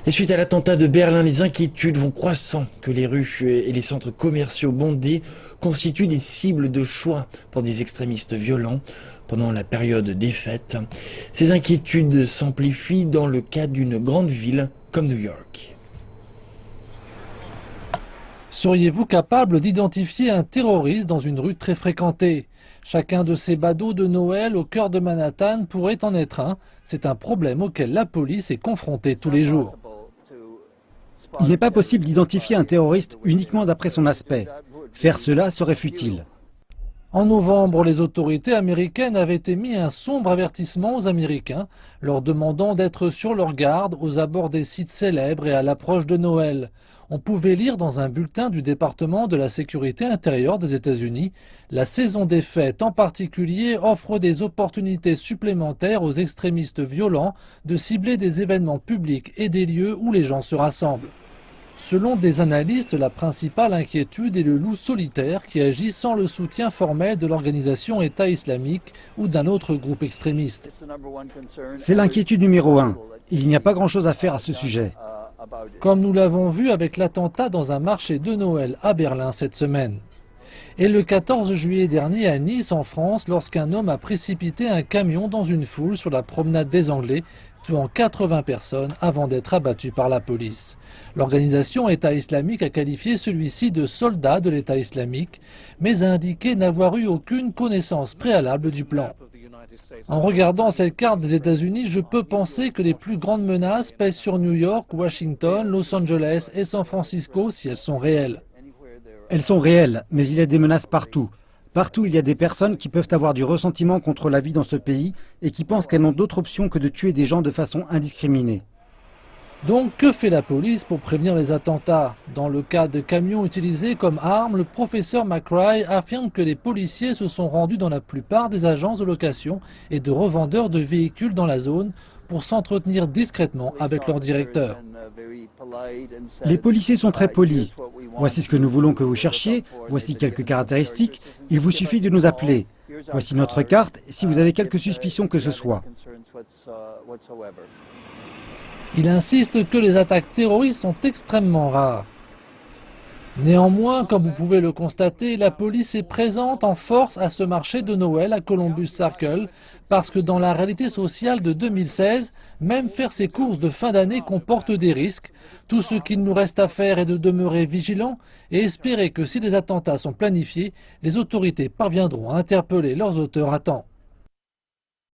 Et suite à l'attentat de Berlin, les inquiétudes vont croissant que les rues et les centres commerciaux bondés constituent des cibles de choix pour des extrémistes violents pendant la période des fêtes. Ces inquiétudes s'amplifient dans le cas d'une grande ville comme New York. Seriez-vous capable d'identifier un terroriste dans une rue très fréquentée? Chacun de ces badauds de Noël au cœur de Manhattan pourrait en être un. C'est un problème auquel la police est confrontée tous les jours. Il n'est pas possible d'identifier un terroriste uniquement d'après son aspect. Faire cela serait futile. En novembre, les autorités américaines avaient émis un sombre avertissement aux Américains, leur demandant d'être sur leur garde aux abords des sites célèbres et à l'approche de Noël. On pouvait lire dans un bulletin du département de la sécurité intérieure des États-Unis, la saison des fêtes en particulier offre des opportunités supplémentaires aux extrémistes violents de cibler des événements publics et des lieux où les gens se rassemblent. Selon des analystes, la principale inquiétude est le loup solitaire qui agit sans le soutien formel de l'organisation État islamique ou d'un autre groupe extrémiste. C'est l'inquiétude numéro un. Il n'y a pas grand-chose à faire à ce sujet. Comme nous l'avons vu avec l'attentat dans un marché de Noël à Berlin cette semaine. Et le 14 juillet dernier à Nice, en France, lorsqu'un homme a précipité un camion dans une foule sur la promenade des Anglais, tuant 80 personnes avant d'être abattu par la police. L'organisation État islamique a qualifié celui-ci de soldat de l'État islamique, mais a indiqué n'avoir eu aucune connaissance préalable du plan. En regardant cette carte des États-Unis, je peux penser que les plus grandes menaces pèsent sur New York, Washington, Los Angeles et San Francisco si elles sont réelles. Elles sont réelles, mais il y a des menaces partout. Partout, il y a des personnes qui peuvent avoir du ressentiment contre la vie dans ce pays et qui pensent qu'elles n'ont d'autre option que de tuer des gens de façon indiscriminée. Donc, que fait la police pour prévenir les attentats? Dans le cas de camions utilisés comme armes, le professeur McRae affirme que les policiers se sont rendus dans la plupart des agences de location et de revendeurs de véhicules dans la zone pour s'entretenir discrètement avec leur directeur. Les policiers sont très polis. Voici ce que nous voulons que vous cherchiez, voici quelques caractéristiques, il vous suffit de nous appeler. Voici notre carte, si vous avez quelques suspicions que ce soit. Il insiste que les attaques terroristes sont extrêmement rares. Néanmoins, comme vous pouvez le constater, la police est présente en force à ce marché de Noël à Columbus Circle, parce que dans la réalité sociale de 2016, même faire ses courses de fin d'année comporte des risques. Tout ce qu'il nous reste à faire est de demeurer vigilants et espérer que si les attentats sont planifiés, les autorités parviendront à interpeller leurs auteurs à temps.